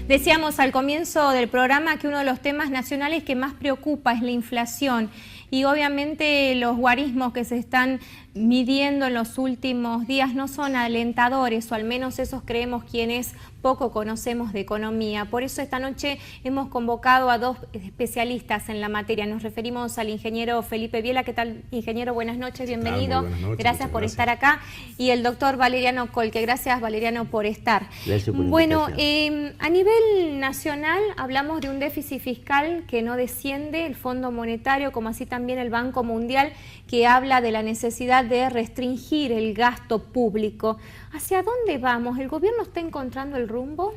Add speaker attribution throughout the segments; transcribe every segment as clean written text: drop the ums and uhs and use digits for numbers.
Speaker 1: Decíamos al comienzo del programa que uno de los temas nacionales que más preocupa es la inflación y obviamente los guarismos que se están midiendo en los últimos días no son alentadores, o al menos esos creemos quienes poco conocemos de economía. Por eso esta noche hemos convocado a dos especialistas en la materia. Nos referimos al ingeniero Felipe Biela. ¿Qué tal, ingeniero? Buenas noches, bienvenido.
Speaker 2: Buenas noches,
Speaker 1: gracias por estar acá. Y el doctor Valeriano Colque. Gracias, Valeriano, por estar.
Speaker 3: Gracias por
Speaker 1: Bueno, a nivel nacional hablamos de un déficit fiscal que no desciende, el Fondo Monetario, como así también el Banco Mundial, que habla de la necesidad de restringir el gasto público. ¿Hacia dónde vamos? ¿El gobierno está encontrando el rumbo?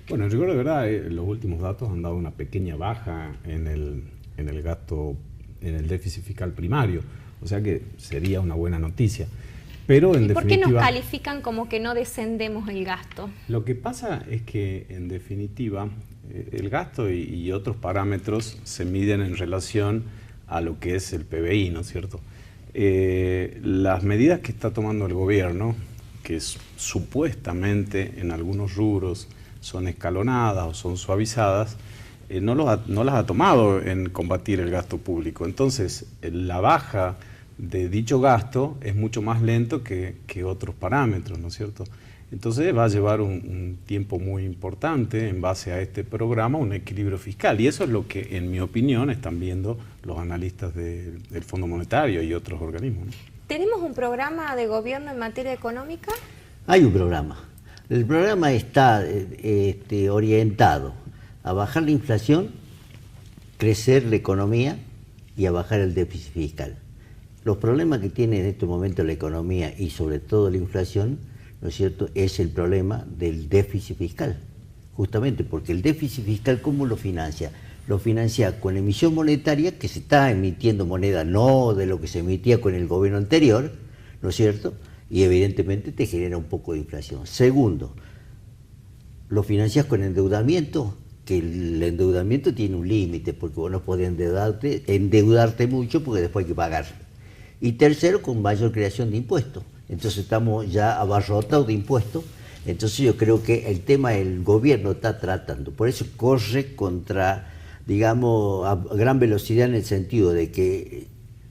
Speaker 2: Bueno, yo creo de verdad los últimos datos han dado una pequeña baja en el gasto, en el déficit fiscal primario, o sea que sería una buena noticia. Pero en
Speaker 1: ¿Por qué
Speaker 2: definitiva,
Speaker 1: nos califican como que no descendemos el gasto?
Speaker 2: Lo que pasa es que en definitiva el gasto y otros parámetros se miden en relación a lo que es el PBI, ¿no es cierto? Las medidas que está tomando el gobierno, que supuestamente en algunos rubros son escalonadas o son suavizadas, no las ha tomado en combatir el gasto público. Entonces, la baja de dicho gasto es mucho más lento que otros parámetros, ¿no es cierto? Entonces va a llevar un tiempo muy importante en base a este programa, un equilibrio fiscal. Y eso es lo que, en mi opinión, están viendo los analistas del Fondo Monetario y otros organismos, ¿no?
Speaker 1: ¿Tenemos un programa de gobierno en materia económica?
Speaker 3: Hay un programa. El programa está orientado a bajar la inflación, crecer la economía y a bajar el déficit fiscal. Los problemas que tiene en este momento la economía y sobre todo la inflación, ¿no es cierto?, es el problema del déficit fiscal. Justamente porque el déficit fiscal, ¿cómo lo financia? Lo financia con emisión monetaria, que se está emitiendo moneda no de lo que se emitía con el gobierno anterior, ¿no es cierto?, y evidentemente te genera un poco de inflación. Segundo, lo financias con endeudamiento, que el endeudamiento tiene un límite, porque vos no podés endeudarte mucho porque después hay que pagar. Y tercero, con mayor creación de impuestos. Entonces estamos ya abarrotados de impuestos. Entonces yo creo que el tema el gobierno está tratando, por eso corre contra, digamos, a gran velocidad en el sentido de que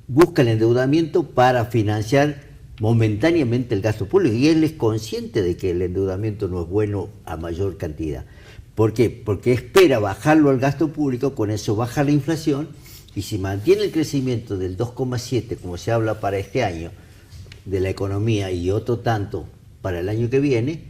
Speaker 3: busca el endeudamiento para financiar momentáneamente el gasto público, y él es consciente de que el endeudamiento no es bueno a mayor cantidad. ¿Por qué? Porque espera bajarlo al gasto público, con eso baja la inflación, y si mantiene el crecimiento del 2,7 como se habla para este año de la economía y otro tanto para el año que viene,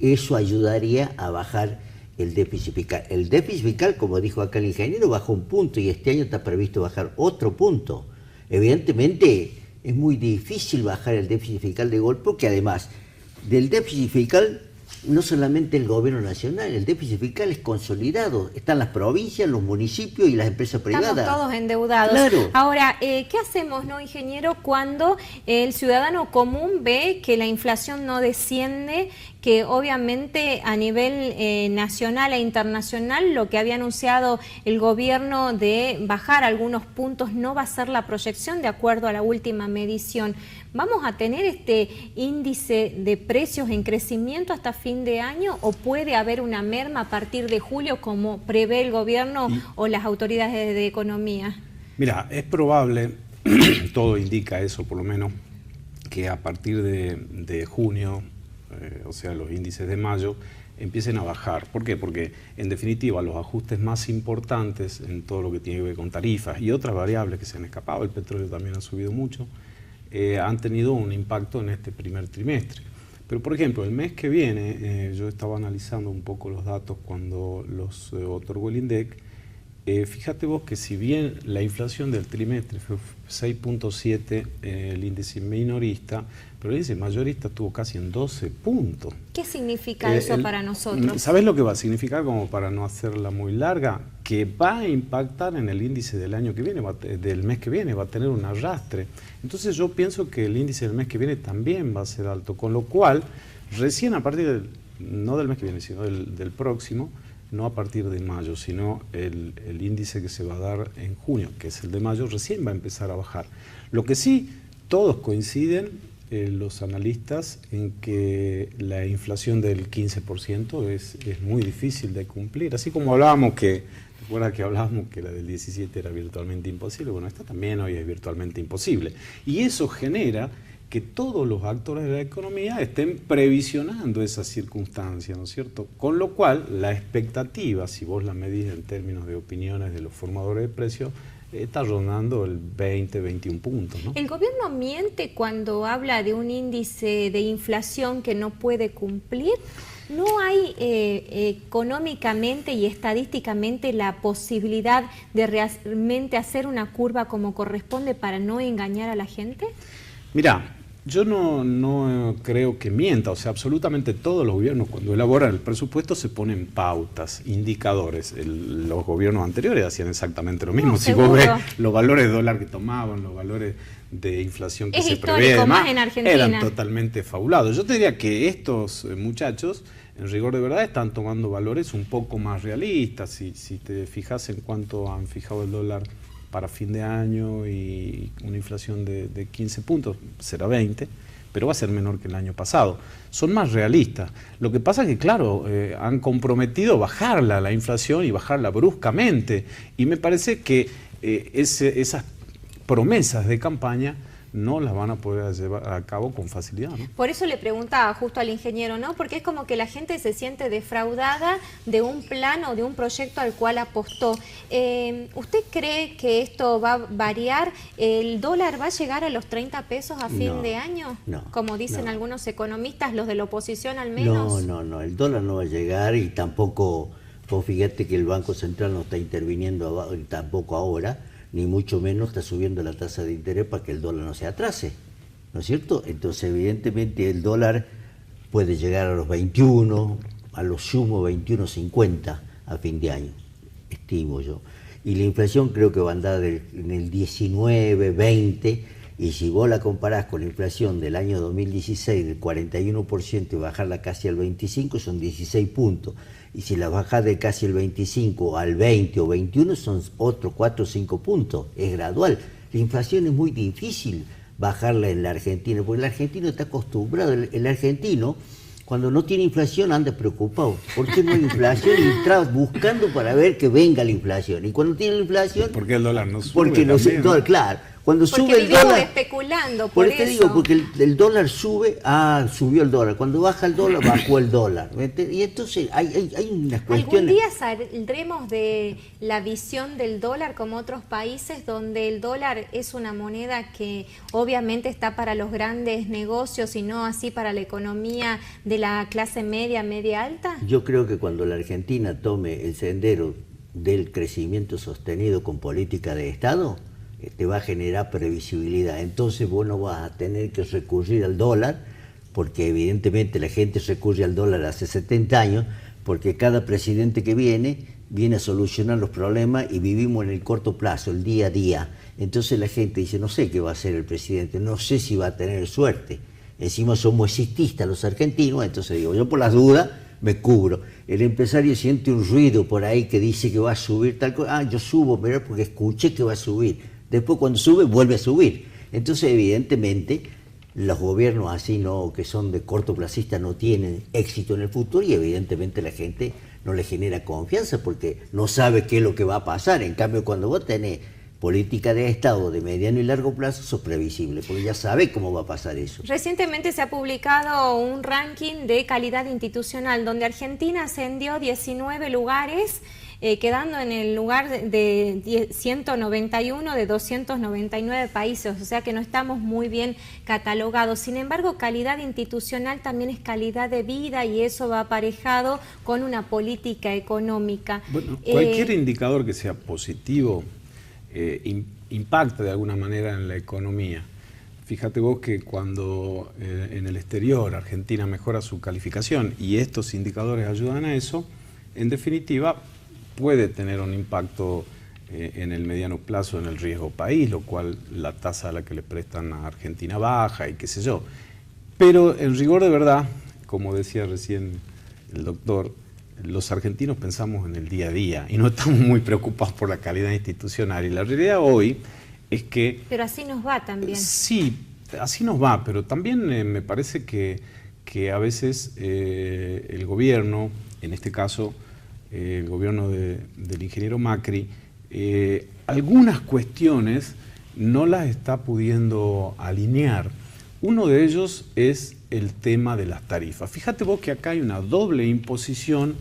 Speaker 3: eso ayudaría a bajar el déficit fiscal. El déficit fiscal, como dijo acá el ingeniero, bajó un punto y este año está previsto bajar otro punto. Evidentemente es muy difícil bajar el déficit fiscal de golpe, porque además del déficit fiscal no solamente el gobierno nacional, el déficit fiscal es consolidado. Están las provincias, los municipios y las empresas privadas.
Speaker 1: Estamos todos endeudados.
Speaker 3: Claro.
Speaker 1: Ahora, ¿qué hacemos, no, ingeniero, cuando el ciudadano común ve que la inflación no desciende, que obviamente a nivel nacional e internacional lo que había anunciado el gobierno de bajar algunos puntos no va a ser la proyección de acuerdo a la última medición? ¿Vamos a tener este índice de precios en crecimiento hasta fin de año o puede haber una merma a partir de julio como prevé el gobierno o las autoridades de economía?
Speaker 2: Mira, es probable, todo indica eso por lo menos, que a partir de junio, o sea los índices de mayo, empiecen a bajar. ¿Por qué? Porque en definitiva los ajustes más importantes en todo lo que tiene que ver con tarifas y otras variables que se han escapado, el petróleo también ha subido mucho, han tenido un impacto en este primer trimestre. Pero por ejemplo, el mes que viene, yo estaba analizando un poco los datos cuando los otorgó el INDEC. Fíjate vos que si bien la inflación del trimestre fue 6.7, el índice minorista, pero el índice mayorista estuvo casi en 12 puntos.
Speaker 1: ¿Qué significa eso para nosotros?
Speaker 2: ¿Sabés lo que va a significar, como para no hacerla muy larga? Que va a impactar en el índice del año que viene, del mes que viene, va a tener un arrastre. Entonces yo pienso que el índice del mes que viene también va a ser alto, con lo cual, recién a partir no del mes que viene, sino del próximo, no a partir de mayo, sino el índice que se va a dar en junio, que es el de mayo, recién va a empezar a bajar. Lo que sí, todos coinciden los analistas en que la inflación del 15% es muy difícil de cumplir. Así como hablábamos recuerda que hablábamos que la del 17 era virtualmente imposible, bueno, esta también hoy es virtualmente imposible. Y eso genera que todos los actores de la economía estén previsionando esas circunstancias, ¿no es cierto? Con lo cual, la expectativa, si vos la medís en términos de opiniones de los formadores de precios, está rondando el 20, 21 puntos, ¿no?
Speaker 1: ¿El gobierno miente cuando habla de un índice de inflación que no puede cumplir? ¿No hay económicamente y estadísticamente la posibilidad de realmente hacer una curva como corresponde para no engañar a la gente?
Speaker 2: Mirá, yo no creo que mienta, o sea, absolutamente todos los gobiernos cuando elaboran el presupuesto se ponen pautas, indicadores. Los gobiernos anteriores hacían exactamente lo mismo.
Speaker 1: No,
Speaker 2: si vos
Speaker 1: seguro.
Speaker 2: ves los valores de dólar que tomaban, los valores de inflación que
Speaker 1: Es
Speaker 2: se
Speaker 1: histórico,
Speaker 2: prevé,
Speaker 1: más en Argentina.
Speaker 2: eran totalmente fabulados. Yo te diría que estos muchachos, en rigor de verdad, están tomando valores un poco más realistas. Si te fijas en cuánto han fijado el dólar para fin de año y una inflación de 15 puntos, será 20, pero va a ser menor que el año pasado. Son más realistas. Lo que pasa es que, claro, han comprometido bajarla, la inflación, y bajarla bruscamente. Y me parece que esas promesas de campaña no las van a poder llevar a cabo con facilidad, ¿no?
Speaker 1: Por eso le preguntaba justo al ingeniero, ¿no? Porque es como que la gente se siente defraudada de un plan o de un proyecto al cual apostó. ¿Usted cree que esto va a variar? ¿El dólar va a llegar a los 30 pesos a fin de año?
Speaker 3: No,
Speaker 1: como dicen
Speaker 3: no.
Speaker 1: algunos economistas, los de la oposición al menos.
Speaker 3: No, el dólar no va a llegar y tampoco, vos fíjate que el Banco Central no está interviniendo tampoco ahora, ni mucho menos está subiendo la tasa de interés para que el dólar no se atrase, ¿no es cierto? Entonces, evidentemente, el dólar puede llegar a los 21, a lo sumo 21.50 a fin de año, estimo yo. Y la inflación creo que va a andar en el 19, 20, y si vos la comparás con la inflación del año 2016 del 41% y bajarla casi al 25, son 16 puntos. Y si la bajás de casi el 25 al 20 o 21 son otros 4 o 5 puntos, es gradual. La inflación es muy difícil bajarla en la Argentina, porque el argentino está acostumbrado, el argentino cuando no tiene inflación anda preocupado. ¿Por qué no hay inflación? Y está buscando para ver que venga la inflación. Y cuando tiene la inflación...
Speaker 2: ¿Por qué el dólar no sube?
Speaker 3: Porque no
Speaker 2: también,
Speaker 3: sube, claro. Cuando
Speaker 1: porque
Speaker 3: sube el
Speaker 1: vivimos
Speaker 3: dólar...
Speaker 1: especulando,
Speaker 3: Por
Speaker 1: por
Speaker 3: eso te
Speaker 1: eso.
Speaker 3: digo, porque el dólar sube, subió el dólar. Cuando baja el dólar, bajó el dólar. Y entonces hay unas cuestiones...
Speaker 1: ¿Algún día saldremos de la visión del dólar como otros países donde el dólar es una moneda que obviamente está para los grandes negocios y no así para la economía de la clase media, media alta?
Speaker 3: Yo creo que cuando la Argentina tome el sendero del crecimiento sostenido con política de Estado, te va a generar previsibilidad. Entonces vos no vas a tener que recurrir al dólar, porque evidentemente la gente recurre al dólar hace 70 años, porque cada presidente que viene a solucionar los problemas y vivimos en el corto plazo, el día a día. Entonces la gente dice, no sé qué va a hacer el presidente, no sé si va a tener suerte. Encima somos exististas los argentinos, entonces digo, yo por las dudas me cubro. El empresario siente un ruido por ahí que dice que va a subir tal cosa, yo subo, pero porque escuché que va a subir. Después cuando sube, vuelve a subir. Entonces, evidentemente, los gobiernos así que son de cortoplacista no tienen éxito en el futuro y evidentemente la gente no le genera confianza porque no sabe qué es lo que va a pasar. En cambio, cuando vos tenés política de Estado de mediano y largo plazo, sos previsible, porque ya sabés cómo va a pasar eso.
Speaker 1: Recientemente se ha publicado un ranking de calidad institucional donde Argentina ascendió 19 lugares, quedando en el lugar de 191 de 299 países, o sea que no estamos muy bien catalogados. Sin embargo, calidad institucional también es calidad de vida y eso va aparejado con una política económica.
Speaker 2: Bueno, cualquier indicador que sea positivo impacta de alguna manera en la economía. Fíjate vos que cuando en el exterior Argentina mejora su calificación y estos indicadores ayudan a eso, en definitiva puede tener un impacto en el mediano plazo en el riesgo país, lo cual la tasa a la que le prestan a Argentina baja y qué sé yo. Pero en rigor de verdad, como decía recién el doctor, los argentinos pensamos en el día a día y no estamos muy preocupados por la calidad institucional. Y la realidad hoy es que...
Speaker 1: Pero así nos va también.
Speaker 2: Sí, así nos va, pero también me parece que a veces el gobierno, en este caso el gobierno del ingeniero Macri, algunas cuestiones no las está pudiendo alinear. Uno de ellos es el tema de las tarifas. Fíjate vos que acá hay una doble imposición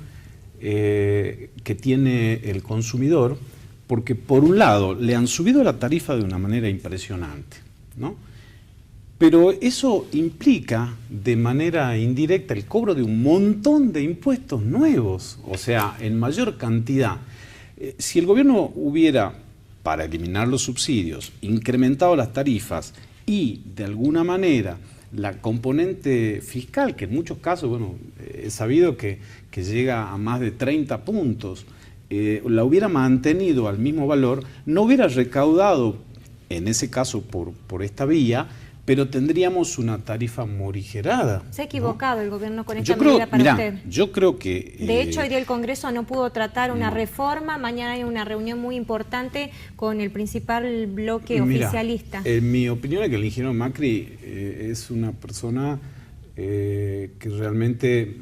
Speaker 2: que tiene el consumidor, porque por un lado le han subido la tarifa de una manera impresionante, ¿no? Pero eso implica de manera indirecta el cobro de un montón de impuestos nuevos, o sea, en mayor cantidad. Si el gobierno hubiera, para eliminar los subsidios, incrementado las tarifas y de alguna manera la componente fiscal, que en muchos casos, bueno, he sabido que llega a más de 30 puntos, la hubiera mantenido al mismo valor, no hubiera recaudado, en ese caso por esta vía, pero tendríamos una tarifa morigerada.
Speaker 1: Se ha equivocado, ¿no?, el gobierno con esta
Speaker 2: yo creo,
Speaker 1: medida para usted.
Speaker 2: Yo creo que...
Speaker 1: De hecho, hoy día el Congreso no pudo tratar una reforma. Mañana hay una reunión muy importante con el principal bloque oficialista.
Speaker 2: En mi opinión es que el ingeniero Macri es una persona que realmente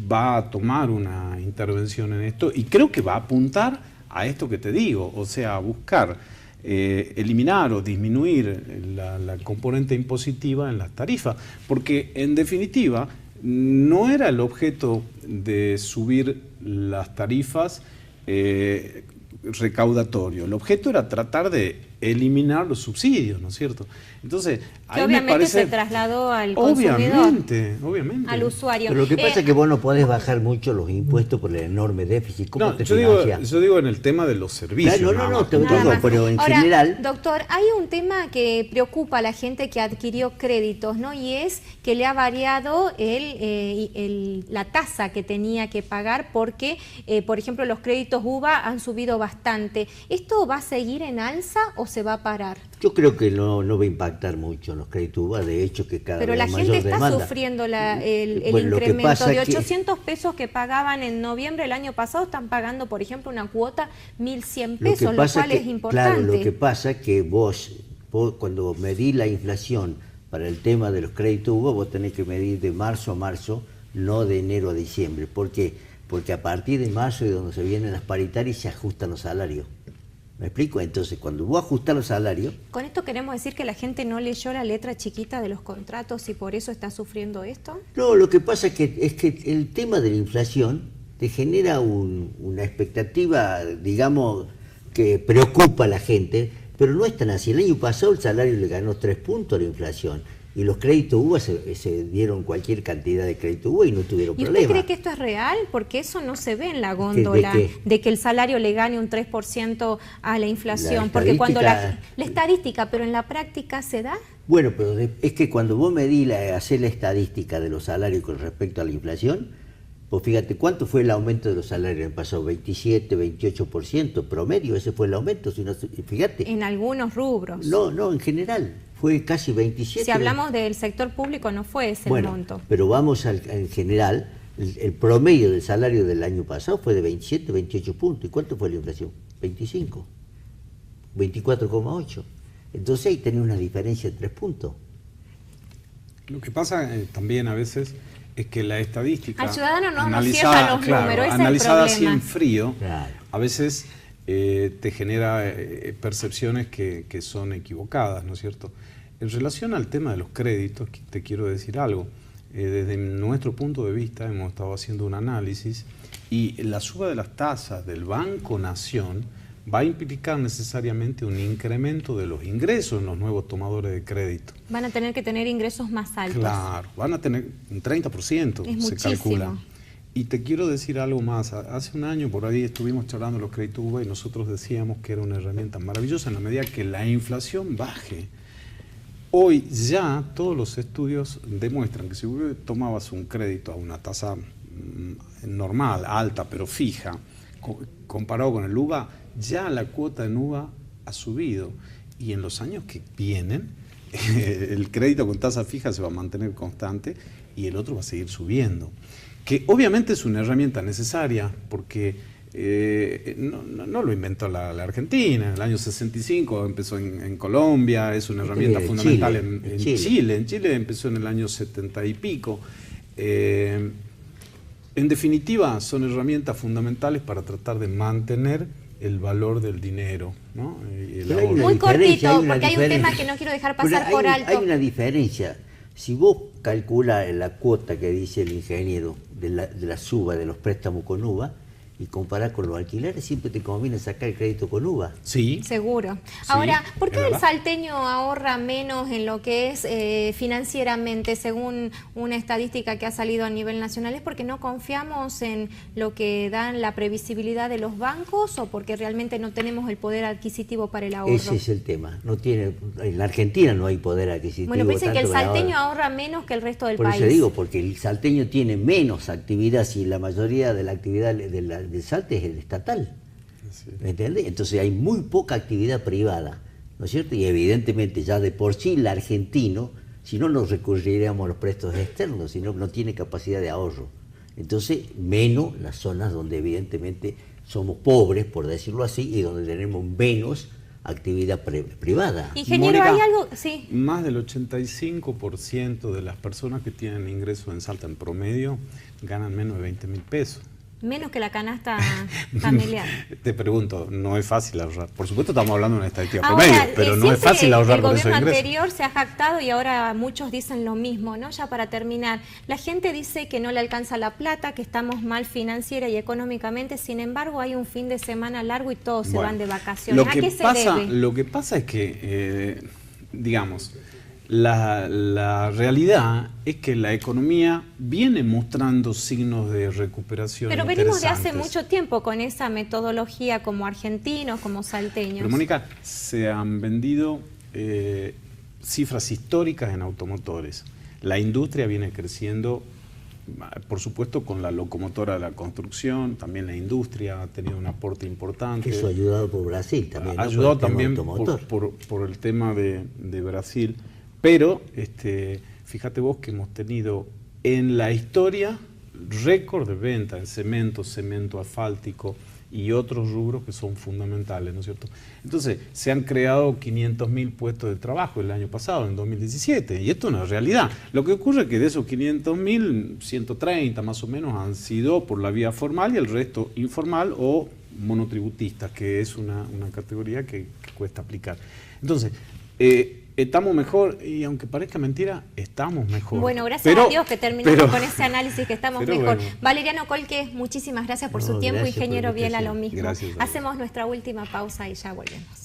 Speaker 2: va a tomar una intervención en esto y creo que va a apuntar a esto que te digo, o sea, a buscar eliminar o disminuir la componente impositiva en las tarifas, porque en definitiva no era el objeto de subir las tarifas recaudatorio, el objeto era tratar de eliminar los subsidios, ¿no es cierto? Entonces,
Speaker 1: que obviamente se trasladó al consumidor,
Speaker 2: obviamente,
Speaker 1: al usuario.
Speaker 3: Pero lo que pasa es que vos no podés bajar mucho los impuestos por el enorme déficit. ¿Cómo te financias?
Speaker 2: Yo digo en el tema de los servicios.
Speaker 3: No, pero en
Speaker 1: Ahora,
Speaker 3: general...
Speaker 1: Doctor, hay un tema que preocupa a la gente que adquirió créditos, ¿no? Y es que le ha variado la tasa que tenía que pagar porque, por ejemplo, los créditos UVA han subido bastante. ¿Esto va a seguir en alza o se va a parar?
Speaker 3: Yo creo que no va a impactar mucho en los créditos UVA, de hecho que cada
Speaker 1: Pero
Speaker 3: vez
Speaker 1: la
Speaker 3: mayor
Speaker 1: gente está
Speaker 3: demanda.
Speaker 1: sufriendo el
Speaker 3: Bueno,
Speaker 1: incremento de 800 pesos que pagaban en noviembre del año pasado, están pagando, por ejemplo, una cuota 1.100 pesos, lo cual es importante.
Speaker 3: Claro, lo que pasa es que vos cuando medís la inflación para el tema de los créditos UVA, vos tenés que medir de marzo a marzo, no de enero a diciembre. ¿Por qué? Porque a partir de marzo es donde se vienen las paritarias y se ajustan los salarios. ¿Me explico? Entonces, cuando vos ajustás los salarios...
Speaker 1: ¿Con esto queremos decir que la gente no leyó la letra chiquita de los contratos y por eso está sufriendo esto?
Speaker 3: No, lo que pasa es que el tema de la inflación te genera una expectativa, digamos, que preocupa a la gente, pero no es tan así. El año pasado el salario le ganó 3 puntos a la inflación. Y los créditos UVA se dieron cualquier cantidad de crédito UVA y no tuvieron problema.
Speaker 1: ¿Y usted cree que esto es real? Porque eso no se ve en la góndola, de que el salario le gane un 3% a la inflación. Porque cuando la estadística, pero en la práctica se da.
Speaker 3: Bueno, pero es que cuando vos hacés la estadística de los salarios con respecto a la inflación, pues fíjate, ¿cuánto fue el aumento de los salarios? El pasado 27, 28% promedio, ese fue el aumento, si no, fíjate.
Speaker 1: En algunos rubros.
Speaker 3: No, en general, fue casi 27.
Speaker 1: Si hablamos del sector público no fue ese el monto.
Speaker 3: Pero vamos en general, el promedio del salario del año pasado fue de 27, 28 puntos. ¿Y cuánto fue la inflación? 25, 24,8. Entonces ahí tenés una diferencia de 3 puntos.
Speaker 2: Lo que pasa también a veces es que la estadística...
Speaker 1: Al ciudadano no cierra los números, ese
Speaker 2: analizada
Speaker 1: es el
Speaker 2: así
Speaker 1: problema.
Speaker 2: en frío,
Speaker 3: Claro.
Speaker 2: a veces te genera percepciones que son equivocadas, ¿no es cierto? En relación al tema de los créditos, te quiero decir algo. Desde nuestro punto de vista hemos estado haciendo un análisis y la suba de las tasas del Banco Nación va a implicar necesariamente un incremento de los ingresos en los nuevos tomadores de crédito.
Speaker 1: Van a tener que tener ingresos más altos.
Speaker 2: Claro, van a tener un 30%,
Speaker 1: es
Speaker 2: se
Speaker 1: muchísimo.
Speaker 2: calcula. Y te quiero decir algo más. Hace un año por ahí estuvimos charlando de los créditos UVA y nosotros decíamos que era una herramienta maravillosa en la medida que la inflación baje. Hoy ya todos los estudios demuestran que si vos tomabas un crédito a una tasa normal, alta, pero fija, comparado con el UVA, ya la cuota en UVA ha subido. Y en los años que vienen, el crédito con tasa fija se va a mantener constante y el otro va a seguir subiendo. Que obviamente es una herramienta necesaria porque no lo inventó la Argentina. En el año 65 empezó en Colombia, es una herramienta fundamental en Chile. En Chile empezó en el año 70 y pico. En definitiva, son herramientas fundamentales para tratar de mantener el valor del dinero, ¿no?
Speaker 1: Muy cortito, porque hay un tema que no quiero dejar pasar por alto.
Speaker 3: Hay una diferencia. Si vos calculas la cuota que dice el ingeniero de la suba de los préstamos con UVA y comparás con los alquileres, siempre te conviene sacar el crédito con UVA.
Speaker 2: Sí.
Speaker 1: Seguro.
Speaker 2: Sí,
Speaker 1: ahora, ¿por qué el salteño ahorra menos en lo que es financieramente, según una estadística que ha salido a nivel nacional? ¿Es porque no confiamos en lo que dan la previsibilidad de los bancos o porque realmente no tenemos el poder adquisitivo para el ahorro?
Speaker 3: Ese es el tema. En la Argentina no hay poder adquisitivo.
Speaker 1: Bueno, piensen que el salteño ahorra menos que el resto del país.
Speaker 3: Por eso digo, porque el salteño tiene menos actividad, si la mayoría de la actividad del Salte es el estatal. ¿Me entiendes? Entonces hay muy poca actividad privada, ¿no es cierto? Y evidentemente ya de por sí el argentino, si no nos recurriríamos a los préstamos externos, si no, no tiene capacidad de ahorro. Entonces, menos las zonas donde evidentemente somos pobres, por decirlo así, y donde tenemos menos actividad privada.
Speaker 1: Ingeniero,
Speaker 2: Mónica,
Speaker 1: ¿hay algo? Sí.
Speaker 2: Más del 85% de las personas que tienen ingresos en Salta en promedio ganan menos de 20.000 pesos.
Speaker 1: Menos que la canasta familiar.
Speaker 2: Te pregunto, no es fácil ahorrar. Por supuesto estamos hablando de una estadística promedio, pero no es fácil ahorrar por esos ingresos.
Speaker 1: El gobierno anterior se ha jactado y ahora muchos dicen lo mismo, ¿no? Ya para terminar, la gente dice que no le alcanza la plata, que estamos mal financiera y económicamente, sin embargo hay un fin de semana largo y todos se van de vacaciones. ¿A qué se debe?
Speaker 2: Lo que pasa es que, digamos, la realidad es que la economía viene mostrando signos de recuperación.
Speaker 1: Pero venimos de hace mucho tiempo con esa metodología como argentinos, como salteños.
Speaker 2: Pero Mónica, se han vendido cifras históricas en automotores. La industria viene creciendo, por supuesto, con la locomotora de la construcción. También la industria ha tenido un aporte importante.
Speaker 3: Eso ha ayudado por Brasil también.
Speaker 2: Ha ayudado también por el tema de Brasil. Pero fíjate vos que hemos tenido en la historia récord de venta en cemento asfáltico y otros rubros que son fundamentales, ¿no es cierto? Entonces, se han creado 500.000 puestos de trabajo el año pasado, en 2017, y esto es una realidad. Lo que ocurre es que de esos 500.000, 130 más o menos han sido por la vía formal y el resto informal o monotributistas, que es una categoría que cuesta aplicar. Entonces, estamos mejor, y aunque parezca mentira, estamos mejor.
Speaker 1: Bueno, gracias a Dios que terminamos con ese análisis, que estamos mejor. Bueno. Valeriano Colque, muchísimas gracias por su tiempo. Ingeniero Biela, lo mismo. Hacemos nuestra última pausa y ya volvemos.